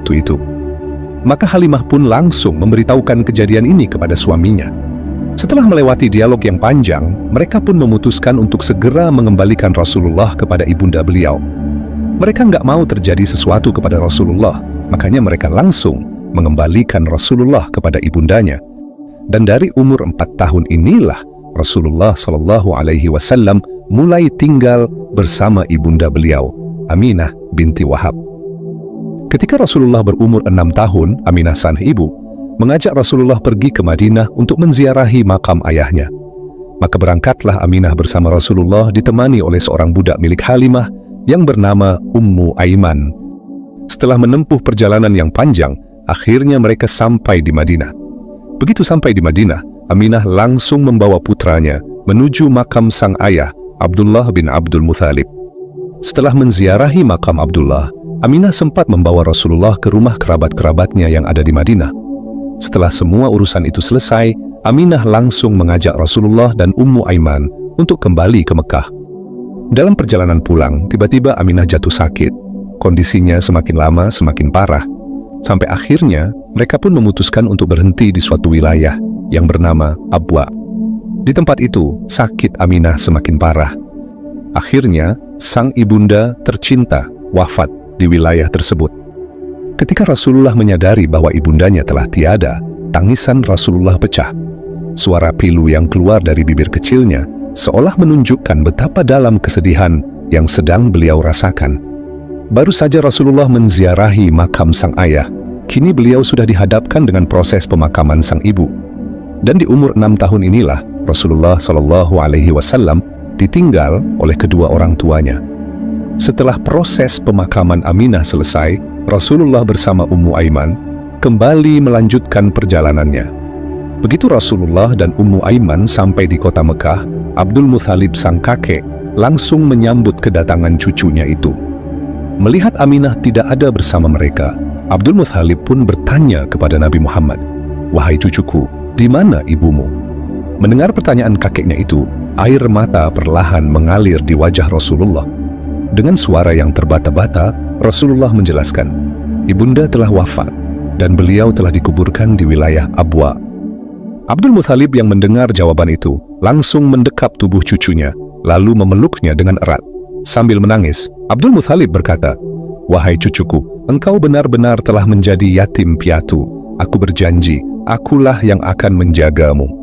waktu itu. Maka Halimah pun langsung memberitahukan kejadian ini kepada suaminya. Setelah melewati dialog yang panjang, mereka pun memutuskan untuk segera mengembalikan Rasulullah kepada ibunda beliau. Mereka nggak mau terjadi sesuatu kepada Rasulullah, makanya mereka langsung mengembalikan Rasulullah kepada ibundanya. Dan dari umur 4 tahun inilah Rasulullah SAW mulai tinggal bersama ibunda beliau, Aminah binti Wahab. Ketika Rasulullah berumur 6 tahun, Aminah sang ibu mengajak Rasulullah pergi ke Madinah untuk menziarahi makam ayahnya. Maka berangkatlah Aminah bersama Rasulullah ditemani oleh seorang budak milik Halimah yang bernama Ummu Aiman. Setelah menempuh perjalanan yang panjang, akhirnya mereka sampai di Madinah. Begitu sampai di Madinah, Aminah langsung membawa putranya menuju makam sang ayah, Abdullah bin Abdul Muthalib. Setelah menziarahi makam Abdullah, Aminah sempat membawa Rasulullah ke rumah kerabat-kerabatnya yang ada di Madinah. Setelah semua urusan itu selesai, Aminah langsung mengajak Rasulullah dan Ummu Aiman untuk kembali ke Mekah. Dalam perjalanan pulang, tiba-tiba Aminah jatuh sakit. Kondisinya semakin lama semakin parah. Sampai akhirnya, mereka pun memutuskan untuk berhenti di suatu wilayah yang bernama Abwa. Di tempat itu, sakit Aminah semakin parah. Akhirnya, sang ibunda tercinta wafat di wilayah tersebut. Ketika Rasulullah menyadari bahwa ibundanya telah tiada, tangisan Rasulullah pecah. Suara pilu yang keluar dari bibir kecilnya seolah menunjukkan betapa dalam kesedihan yang sedang beliau rasakan. Baru saja Rasulullah menziarahi makam sang ayah, kini beliau sudah dihadapkan dengan proses pemakaman sang ibu. Dan di umur 6 tahun inilah Rasulullah SAW ditinggal oleh kedua orang tuanya. Setelah proses pemakaman Aminah selesai, Rasulullah bersama Ummu Aiman kembali melanjutkan perjalanannya. Begitu Rasulullah dan Ummu Aiman sampai di kota Mekah, Abdul Muthalib sang kakek langsung menyambut kedatangan cucunya itu. Melihat Aminah tidak ada bersama mereka, Abdul Muthalib pun bertanya kepada Nabi Muhammad, "Wahai cucuku, di mana ibumu?" Mendengar pertanyaan kakeknya itu, air mata perlahan mengalir di wajah Rasulullah. Dengan suara yang terbata-bata, Rasulullah menjelaskan, ibunda telah wafat dan beliau telah dikuburkan di wilayah Abwa. Abdul Muthalib yang mendengar jawaban itu langsung mendekap tubuh cucunya, lalu memeluknya dengan erat. Sambil menangis, Abdul Muthalib berkata, "Wahai cucuku, engkau benar-benar telah menjadi yatim piatu. Aku berjanji, akulah yang akan menjagamu."